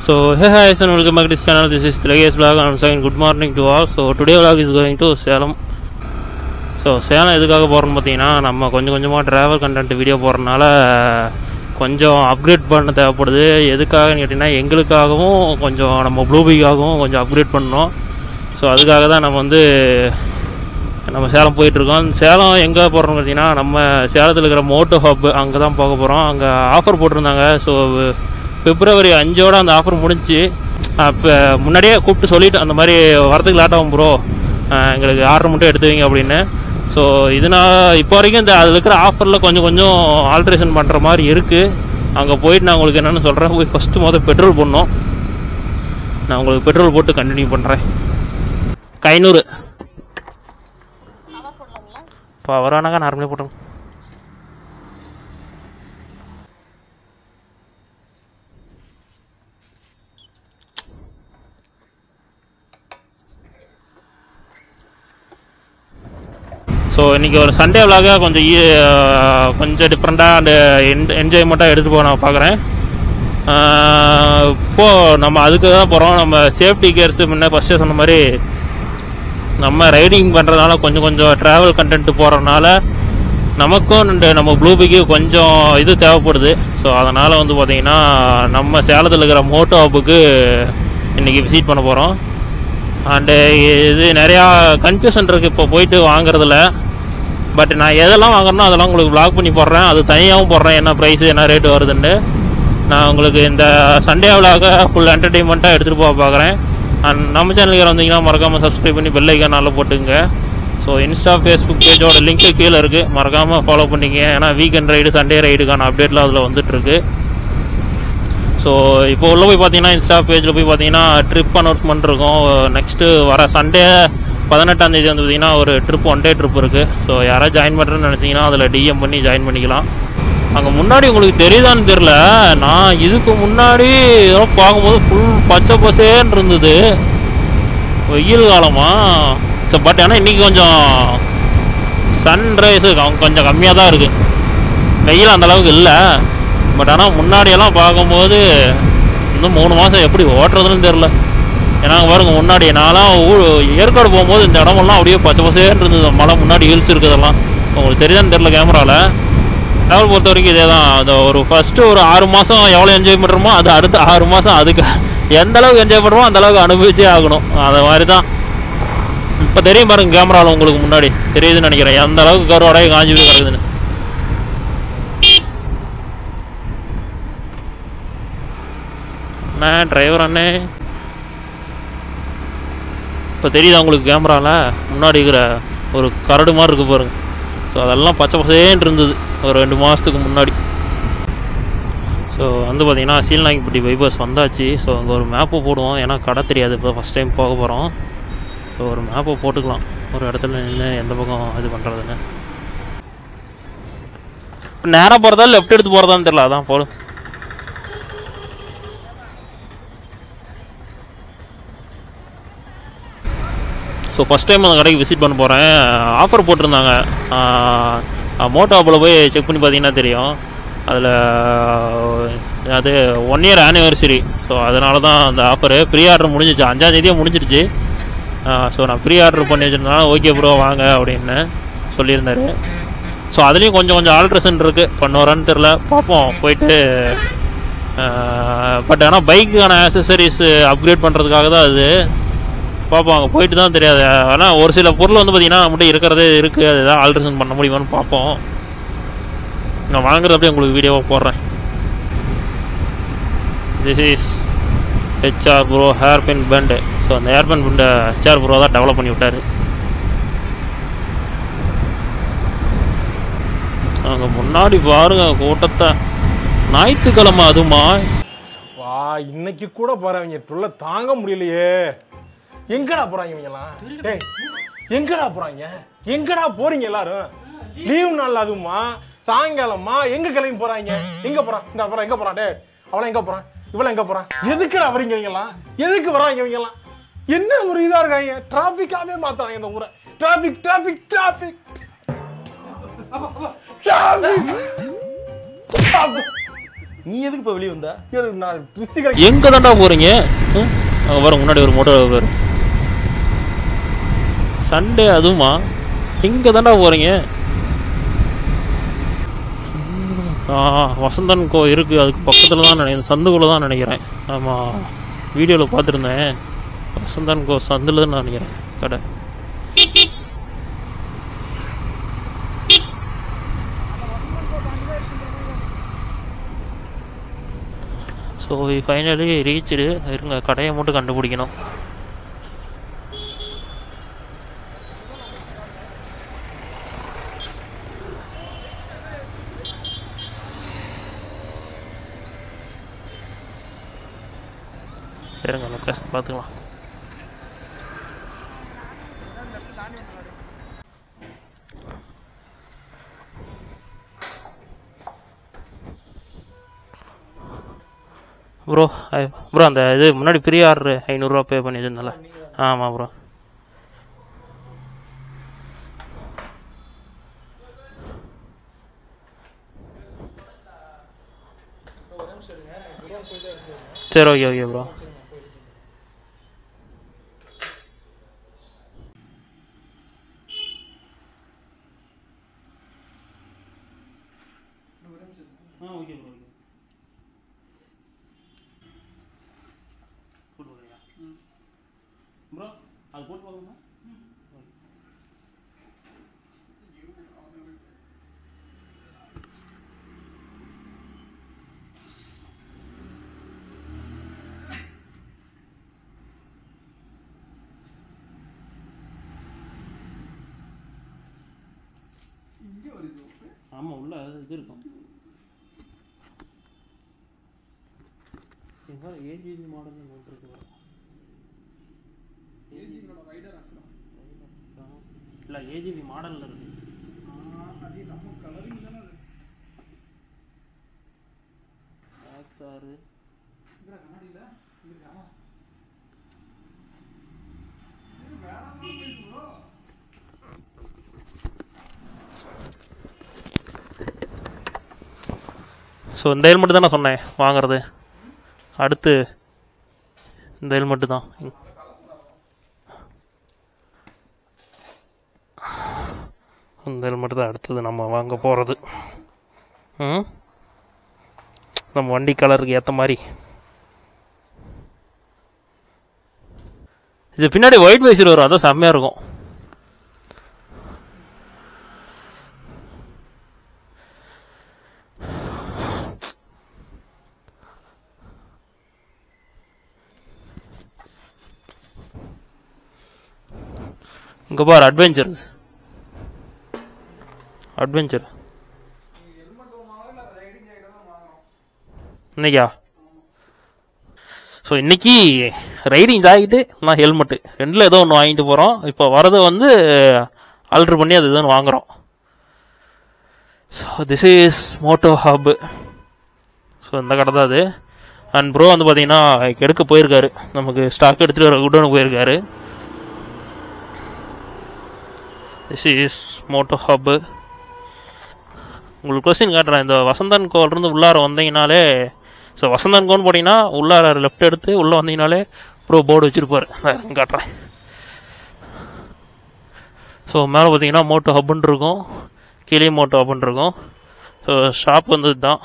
So hey guys and welcome back to this channel. This is the latest vlog and saying good morning to all. So today vlog is going to Salem. So Salem எதுக்காக போறோம்னு பார்த்தீங்கன்னா நம்ம கொஞ்சமாக travel content video போறனால கொஞ்சம் upgrade பண்ண தேவைப்படுது. எதுக்காகன்னு கேட்டிங்கன்னா எங்களுக்காகவும் கொஞ்சம் நம்ம ப்ளூபிக்காகவும் கொஞ்சம் அப்கிரேட் பண்ணணும். ஸோ அதுக்காக தான் நம்ம சேலம் போயிட்டுருக்கோம். சேலம் எங்கே போகிறோம்னு பார்த்தீங்கன்னா நம்ம சேலத்தில் இருக்கிற மோட்டோ ஹப் அங்கே தான் போக போகிறோம். அங்கே ஆஃபர் போட்டிருந்தாங்க. ஸோ February 5 அந்த ஆஃபர் முடிஞ்சு அப்போ முன்னாடியே கூப்பிட்டு சொல்லிவிட்டு அந்த மாதிரி வரதுக்கு லேட் ஆகும் ப்ரோ, எங்களுக்கு ஆர்டர் மட்டும் எடுத்துவீங்க அப்படின்னு. ஸோ இதனால் இப்போ வரைக்கும் இந்த அதில் இருக்கிற ஆஃபரில் கொஞ்சம் ஆல்ட்ரேஷன் பண்ணுற மாதிரி இருக்குது. அங்கே போயிட்டு நான் உங்களுக்கு என்னென்னு சொல்கிறேன். போய் ஃபஸ்ட்டு பெட்ரோல் போடணும். நான் உங்களுக்கு பெட்ரோல் போட்டு கண்டினியூ பண்ணுறேன். 500 இப்போ வரானாக்கா நார்மலே போட்டோம். ஸோ இன்றைக்கி ஒரு சண்டே விலாக கொஞ்சம் டிஃப்ரெண்ட்டாக அந்த என்ஜாய்மெண்ட்டாக எடுத்துகிட்டு போக நான் பார்க்குறேன். இப்போது நம்ம அதுக்கு தான் போகிறோம். நம்ம சேஃப்டி கேர்ஸு முன்னே ஃபஸ்ட்டே சொன்ன மாதிரி நம்ம ரைடிங் பண்ணுறதுனால கொஞ்சம் ட்ராவல் கண்டென்ட் போகிறதுனால நமக்கும் நம்ம ப்ளூபிக்கு கொஞ்சம் இது தேவைப்படுது. ஸோ அதனால் பார்த்திங்கன்னா நம்ம சேலத்தில் இருக்கிற மோட்டோ ஹப்புக்கு இன்றைக்கி விசிட் பண்ண போகிறோம். அண்டு இது நிறையா கன்ஃபியூஷன் இருக்குது இப்போ போயிட்டு வாங்குறதுல. பட் நான் எதெல்லாம் வாங்குறேனோ அதெல்லாம் உங்களுக்கு வ்ளாக் பண்ணி போடுறேன். அது தனியாகவும் போடுறேன், என்ன ப்ரைஸு என்ன ரேட்டு வருதுன்னு. நான் உங்களுக்கு இந்த சண்டே விலாக ஃபுல் என்டர்டெயின்மெண்ட்டாக எடுத்துகிட்டு போக பார்க்குறேன். அண்ட் நம்ம சேனலுக்கு வந்தீங்கன்னா மறக்காமல் சப்ஸ்கிரைப் பண்ணி பெல் ஐக்கான் நல்லா போட்டுங்க. ஸோ இன்ஸ்டா ஃபேஸ்புக் பேஜோட லிங்க்கு கீழே இருக்குது, மறக்காமல் ஃபாலோ பண்ணிங்க. ஏன்னா வீக்கெண்ட் ரைடு சண்டே ரைடுக்கான அப்டேட்லாம் அதில் வந்துட்டுருக்கு. ஸோ இப்போ உள்ளே போய் பார்த்தீங்கன்னா இன்ஸ்டா பேஜில் போய் பார்த்தீங்கன்னா ட்ரிப் அனௌன்ஸ்மெண்ட் இருக்கும். நெக்ஸ்ட்டு வர சண்டே 18ஆம் தேதி பார்த்திங்கன்னா ஒரு ட்ரிப், 1 டே ட்ரிப் இருக்குது. ஸோ யாராவது ஜாயின் பண்ணுறேன்னு நினச்சிங்கன்னா அதில் டிஎம் பண்ணி ஜாயின் பண்ணிக்கலாம். அங்கே முன்னாடி உங்களுக்கு தெரியுதான்னு தெரில, நான் இதுக்கு முன்னாடி ஏதோ பார்க்கும்போது ஃபுல் பச்சை பசேன்னு இருந்தது, வெயில் காலமாக. ஸோ பட் ஆனால் இன்றைக்கி கொஞ்சம் சன்ரைஸு கொஞ்சம் கம்மியாக தான் இருக்குது, வெயில் அந்தளவுக்கு இல்லை. பட் ஆனால் முன்னாடியெல்லாம் பார்க்கும்போது இன்னும் 3 மாதம் எப்படி ஓட்டுறதுன்னு தெரில. ஏன்னா பாருங்க, முன்னாடி நான்லாம் ஏற்காடு போகும்போது இந்த இடமெல்லாம் அப்படியே பச்சை பசேன்னு இருந்தது, மலை முன்னாடி ஹில்ஸ் இருக்குதெல்லாம். உங்களுக்கு தெரியுதான்னு தெரில கேமராவில். ட்ராவல் பொறுத்த வரைக்கும் இதே தான். அந்த ஒரு ஃபஸ்ட்டு ஒரு 6 மாதம் எவ்வளோ என்ஜாய் பண்ணுறோமோ அது அடுத்த 6 மாதம் அதுக்கு எந்த அளவுக்கு என்ஜாய் பண்ணுறோமோ அந்த அளவுக்கு அனுபவிச்சே ஆகணும். அது மாதிரி தான் இப்போ தெரியும் பாருங்க, கேமராவில் உங்களுக்கு முன்னாடி தெரியுதுன்னு நினைக்கிறேன் எந்த அளவுக்கு கருவாடையே காஞ்சி போய் கிடக்குதுன்னு. அண்ணே டிரைவர் அண்ணே, இப்போ தெரியுதா உங்களுக்கு கேமராவில் முன்னாடி இருக்கிற ஒரு கரடு மாதிரி இருக்குது பாருங்க. ஸோ அதெல்லாம் பச்சை பசேன்னு இருந்தது ஒரு 2 மாதத்துக்கு முன்னாடி. ஸோ பார்த்திங்கன்னா சீல்நாயக்கன்பட்டி பைபாஸ் வந்தாச்சு. ஸோ அங்கே ஒரு மேப்பு போடுவோம், ஏன்னா கடை தெரியாது, இப்போ ஃபஸ்ட் டைம் போக போகிறோம். ஸோ ஒரு மேப்பை போட்டுக்கலாம், ஒரு இடத்துல நின்று எந்த பக்கம் இது பண்ணுறதுன்னு. இப்போ நேராக போகிறதா லெஃப்ட் எடுத்து போகிறதான்னு தெரியல, அதான் போடு. ஸோ ஃபஸ்ட் டைம் அந்த கடைக்கு விசிட் பண்ண போகிறேன். ஆஃபர் போட்டிருந்தாங்க மோட்டோ ஹப்பில் போய் செக் பண்ணி பார்த்தீங்கன்னா தெரியும். அதில் அது 1 இயர் ஆனிவர்சரி. ஸோ அதனால தான் அந்த ஆஃபரு. ப்ரீ ஆர்டர் முடிஞ்சிச்சு, 5ஆம் தேதியே முடிஞ்சிருச்சு. ஸோ நான் ப்ரீ ஆர்டர் பண்ணி வச்சுருந்தனால ஓகே ப்ரோ வாங்க அப்படின்னு சொல்லியிருந்தார். ஸோ அதுலேயும் கொஞ்சம் ஆல்ட்ரேஷன் இருக்குது, பண்ணுவாரான்னு தெரில, பார்ப்போம் போயிட்டு. பட் ஆனால் பைக்குக்கான ஆக்சசரிஸ் அப்கிரேட் பண்ணுறதுக்காக தான் அது, பார்ப்போம் அங்கே போயிட்டு தான் தெரியாது. ஆனால் ஒரு சில பொருள் பார்த்திங்கன்னா நம்மகிட்ட இருக்கிறதே இருக்குது, அது எதாவது ஆல்ட்ரேஷன் பண்ண முடியுமான்னு பார்ப்போம். நான் வாங்குறது அப்படியே உங்களுக்கு வீடியோவாக போடுறேன். This is HR bro hair bin bend. So அந்த ஹேர் பின் பெண்டை ஹெச்ஆர் ப்ரோ தான் டெவலப் பண்ணி விட்டார். அங்கே முன்னாடி பாருங்க கூட்டத்தை, ஞாயிற்றுக்கிழமை அதுமா வா. இன்னைக்கு கூட போறவங்க தொல்லை தாங்க முடியலையே. எங்கடா போறாங்க இவங்கலாம்? டேய் எங்கடா போறாங்க? எங்கடா போறீங்க எல்லாரும்? லீவ் நாள் அதுமா, சாயங்காலமா எங்க கிளம்பி போறாங்க? எங்க போறான்? இந்த அப்புறம் எங்க போறான்? டே அவளை எங்க போறான்? இவளை எங்க போறான்? எதுக்குடா வரீங்க இவங்கலாம்? எதுக்கு வராங்க இவங்கலாம்? என்ன ஒரு இதா இருக்காங்க, டிராபிக்காவே மாத்தாங்க இந்த ஊரை. டிராபிக் டிராபிக் டிராபிக் டிராபிக் நீ எதுக்கு இப்ப வெளியே வந்தா? நான் எங்க தாண்டா போறீங்க? அங்க வர முன்னாடி ஒரு மோட்டர் பேர் சண்டே, அதுவுமா எங்க தாண்டா போறீங்க? வசந்தன் கோ இருக்கு, அதுக்கு பக்கத்துல தான் நினைக்கிறேன், சந்துக்குள்ள தான் நினைக்கிறேன். ஆமா, வீடியோவில் பார்த்துருந்தேன். வசந்தன் கோ சந்தில் தான் நினைக்கிறேன் கடை. So finally ரீச்சுடு. இருங்க, கடையை மட்டும் கண்டுபிடிக்கணும். இருங்க, லொக்கேஷன் பார்த்துக்கலாம். ப்ரோ ப்ரோ அந்த இது முன்னாடி பெரிய ஆர்டரு 500 ரூபா பே பண்ணி வச்சிருந்தால. ஆமாம் ப்ரோ. சரி, okay okay bro. Okay bro. Bro அது போட்டு பார்க்கணுமா? ஆமாம், உள்ள இது இருக்கும். ஏஜிபி மாடல் இருக்கு. இல்லை, ஏஜிபி மாடலில் இருக்கு. XR ஸோ இந்த ஹெல்மெட்டு தான் நான் சொன்னேன் வாங்குறது. அடுத்து இந்த ஹெல்மெட்டு தான். இந்த ஹெல்மெட்டு தான் அடுத்தது நம்ம வாங்க போகிறது. நம்ம வண்டி கலருக்கு ஏற்ற மாதிரி. இது பின்னாடி ஒயிட் வைசர் வரும், அதான் செம்மையாக இருக்கும். இங்கே பாரு, அட்வென்ச்சர் இன்னைக்கா? ஸோ இன்னைக்கு ரைடிங் ஆகிட்டு நான் ஹெல்மெட்டு ரெண்டில் ஏதோ ஒன்று வாங்கிட்டு போகிறோம். இப்போ வரதை வந்து ஆல்ட்ரு பண்ணி அது எதுவும் வாங்குகிறோம். So this is Moto Hub. So இந்த கடை தான் அது. அண்ட் ப்ரோ வந்து பார்த்தீங்கன்னா எடுக்க போயிருக்காரு, நமக்கு ஸ்டாக் எடுத்துகிட்டு வர குடோனுக்கு போயிருக்காரு. This is Moto Hub. உங்களுக்கு கொஸ்டின் காட்டுறேன். இந்த வசந்தன் கோவிலிருந்து உள்ளார வந்தீங்கனாலே, ஸோ வசந்தன் கோன்னு போட்டிங்கன்னா உள்ளார லெஃப்ட் எடுத்து உள்ளே வந்தீங்கனாலே ப்ரோ போர்டு வச்சுருப்பார். நான் காட்டுறேன். ஸோ மேலே பார்த்தீங்கன்னா மோட்டோ ஹப்புன்னு இருக்கும், கீழே மோட்டோ ஹப்புன்னு இருக்கும். ஸோ ஷாப் வந்து இதுதான்.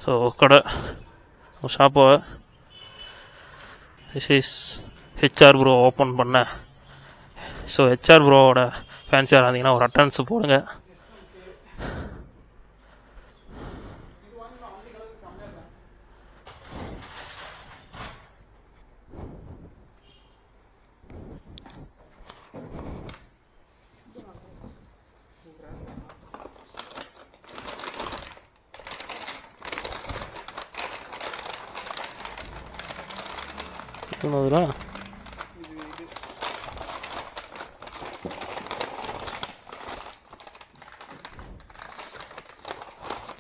ஸோ கடை ஷாப்பை this is HR bro open பண்ணேன். ஸோ ஹெச்ஆர் ப்ரோவோட ஃபேன்ஸியாக இருந்தீங்கன்னா ஒரு அட்டன்ஸ் போடுங்க. என்னதுடா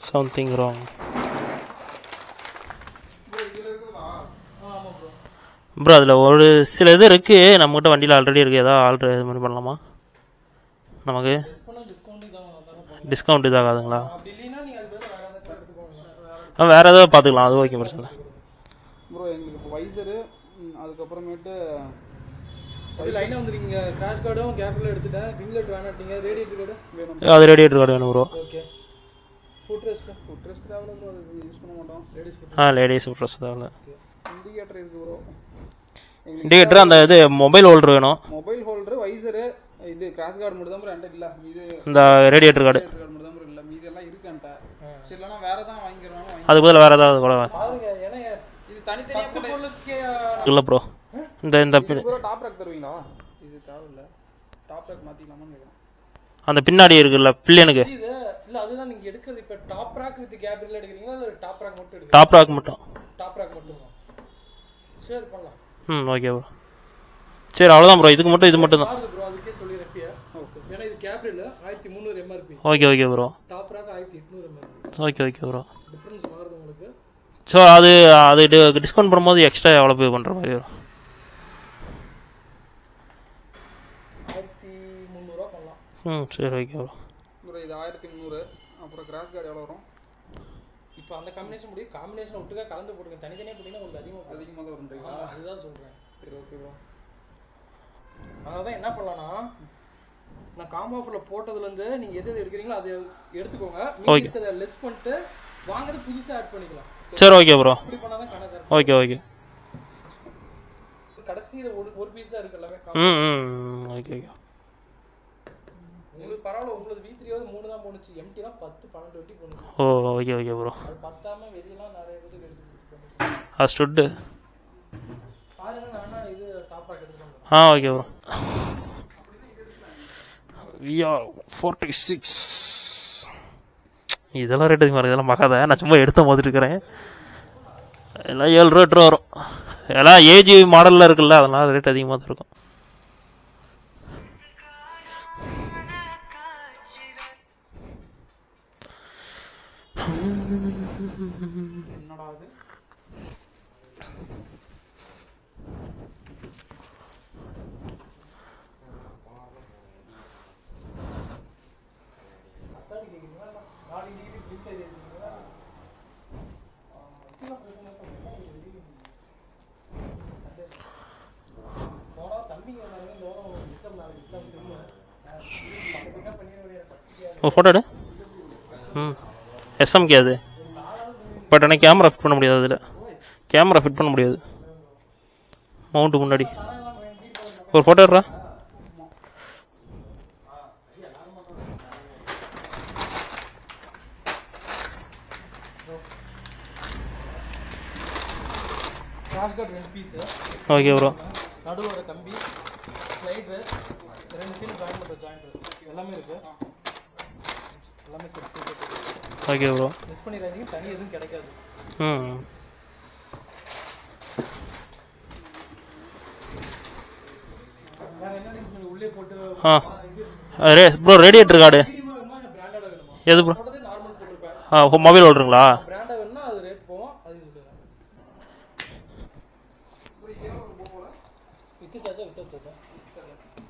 சம்திங் ராங் ப்ரோ. அதில் ஒரு சில இது இருக்குது நம்மகிட்ட வண்டியில் ஆல்ரெடி இருக்குது. ஏதாவது ஆல்ரெடி இது மாதிரி பண்ணலாமா? நமக்கு டிஸ்கவுண்ட் இதாகாதுங்களா? வேற ஏதாவது பார்த்துக்கலாம், அது ஓகே பிரச்சனை. ப்ரோ எங்களுக்கு இப்போ வைசரு அதுக்கப்புறமேட்டு லைனாக வந்துருக்கீங்க. கிராஷ் கார்டும் கேபிள் எடுத்துட்டேன். விங்லெட் வேணாட்டீங்க. ரேடியேட்டர் கார்டு வேணும். அது ரேடியேட்டர் கார்டு வேணும் ப்ரோ. ஓகே. ஃபுட் ரெஸ்ட் தேவையில்ல ப்ரோ, அது யூஸ் பண்ண மாட்டோம். லேடிஸ் ஃபுட் ரெஸ்ட் தேவையில்ல. இண்டிகேட்டர் இருக்கு ப்ரோ. இண்டிகேட்டர் அந்த இது மொபைல் ஹோல்டர் வேணும். மொபைல் ஹோல்டர், வைசரு, இது கிராஷ் கார்டு மட்டும் தான் ப்ரோ என்கிட்ட இல்ல. இது இந்த ரேடியேட்டர் கார்டு மட்டும் தான் ப்ரோ இல்ல. மீதி எல்லாம் இருக்கு என்கிட்ட. சரி இல்லனா வேற தான் வாங்கிக்கிறோம். அதுக்கு பதிலா வேற ஏதாவது கூட பாருங்க. ஏன்னா இது தனித்தனியா பொருளுக்கு இல்ல ப்ரோ. இந்த ப்ரோ டாப் ரேக் தருவீங்களா? இது தேவையில்ல. டாப் ரேக் மாத்திக்கலாமான்னு கேக்குறேன். அந்த பின்னாடி இருக்குல்ல பில்லியனுக்கு. இல்ல அதுதான் நீங்க எடுக்கிறது. இப்ப டாப் ரேக் வித் கேபிள் எடுக்கறீங்களா இல்ல டாப் ரேக் மட்டும் எடுக்கறீங்களா? டாப் ரேக் மட்டும். டாப் ரேக் மட்டும். சரி பண்ணலாம். Okay bro. சரி அவ்வளவுதான் ப்ரோ. இதுக்கு மட்டும் இது மட்டும் தான். ப்ரோ அதுக்கே சொல்லிரப்பியா. ஓகே. ஏன்னா இது cable 1300 MRP. Okay bro. Top rack 1800 MRP. Okay bro. Difference மாறுது உங்களுக்கு. சோ அது டிஸ்கவுண்ட் பண்ணும்போது எக்ஸ்ட்ரா எவ்வளவு பே பண்ற மாதிரி வரும்? 1300 பண்ணலாம். சரி ஓகே ப்ரோ. இது 1300. அப்புறம் கிராஸ் கார்டு எவ்வளவு வரும்? இப்போ அந்த காம்பினேஷன் முடியும். காம்பினேஷன் ஒட்டுக்கா கலந்து போடுங்க. தனித்தனியா போட்டீங்கன்னா உங்களுக்கு அதிகமாக தான் வரும்ன்றீங்களா? அதுதான் சொல்றேன். சரி ஓகே ப்ரோ. அதனால என்ன பண்ணலாம்னா நான் காம்போ ஆஃபர்ல போட்டதுல இருந்து நீங்க எது எடுக்கிறீங்களோ அதை எடுத்துக்கோங்க. மீதி இருக்கிறத லெஸ் பண்ணிட்டு வாங்குறது புதுசா ஆட் பண்ணிக்கலாம். சரி ஓகே ப்ரோ. இப்படி பண்ணாதான் கணக்கு. ஓகே. கடைசியில ஒரு பீஸ் தான் இருக்கு எல்லாமே. ஓகே. உங்களுக்கு பரவாயில்ல. உங்களுக்கு V3 3 தான் போனுச்சு. எம்டி தான் 10 12 வெட்டி போனுச்சு. Okay bro. அது பத்தாம வெளியலாம் நிறைய பேருக்கு எடுத்துட்டு அஸ்டுட் பாருங்க. நான் இது டாப் ரேக் எடுத்துறேன். Okay bro. VR 46 இதெல்லாம் ரேட் அதிகமாக இருக்குது. இதெல்லாம் பார்க்காத, நான் சும்மா எடுத்து பார்த்துட்டு இருக்கிறேன். எல்லாம் 7 ரூபா 8 ரூபா வரும். எல்லாம் ஏஜி மாடலில் இருக்குல்ல, அதனால ரேட் அதிகமாக தான் இருக்கும். என்னடா அது? ஃபோட்டோ எடு. எஸ்எம்கே அது. பட் ஆனால் கேமரா ஃபிட் பண்ண முடியாது. அதில் கேமரா ஃபிட் பண்ண முடியாது. மவுண்ட்டு முன்னாடி ஒரு ஃபோட்டோ எடுறா. Okay bro. நடுவோட கம்பி, ஸ்லைடர், 2 சீல் ஜாயின் பண்ற ஜாயிண்ட் எல்லாமே இருக்கு. எல்லாமே செட். Okay bro. மிஸ் பண்ணிராதீங்க. தனி எதுவும் கிடைக்காது. வேற என்ன நீங்க உள்ளே போட்டு ப்ரோ ரேடியேட்டர் கார்டு பிராண்டட் வேணுமா? எது ப்ரோ? நார்மல் போட்டுருப்பேன். மொபைல் ஹோல்டருங்களா? பிராண்டா வேணும்னா அது ரேட் போகும். அது சொல்லுங்க.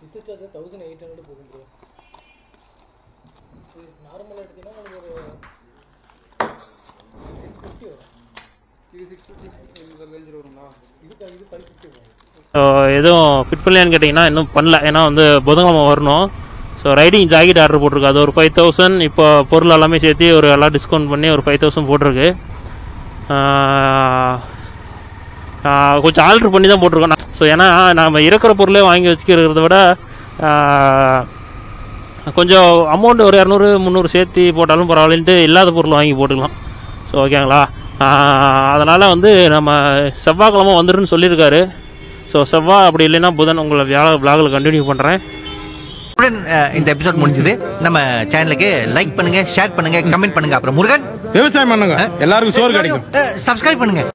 வித் சார்ஜர் 1800 போகும் ப்ரோ. நார்மலா எடுத்தீங்கன்னா உங்களுக்கு ஒரு 650 வரும். இது 650 இந்த ரேஞ்சில் வருங்களா? இது 550 வரும். எதுவும் ஃபிட் பண்ணலையான்னு கேட்டிங்கன்னா இன்னும் பண்ணல. ஏன்னா வந்து புதன்கிழமை வரணும். ஸோ ரைடிங் ஜாக்கெட் ஆர்டர் போட்டிருக்கு. அது ஒரு 5000. இப்போ பொருள் எல்லாமே சேர்த்து ஒரு எல்லாம் டிஸ்கவுண்ட் பண்ணி ஒரு 5000 போட்டிருக்கு. கொஞ்சம் ஆல்ட்ரு பண்ணி தான் போட்டிருக்கோம். ஸோ ஏன்னா நம்ம இருக்கிற பொருளே வாங்கி வச்சுக்கிறத விட கொஞ்சம் அமௌண்ட் ஒரு 200-300 சேர்த்து போட்டாலும் பரவாயில்லன்ட்டு இல்லாத பொருள் வாங்கி போட்டுக்கலாம். ஸோ ஓகேங்களா? அதனால் வந்து நம்ம செவ்வாய்க்கிழமை வந்துருன்னு சொல்லியிருக்காரு. ஸோ செவ்வாய் அப்படி இல்லைன்னா புதன் உங்களை விளாகில் கண்டினியூ பண்ணுறேன். இந்த எபிசோட் முடிஞ்சது. நம்ம சேனலுக்கு லைக் பண்ணுங்க, ஷேர் பண்ணுங்க, கமெண்ட் பண்ணுங்க. அப்புறம் முருகன் விவசாயம் பண்ணுங்க, எல்லாருக்கும் சோறு கிடைக்கும். சப்ஸ்கிரைப் பண்ணுங்க.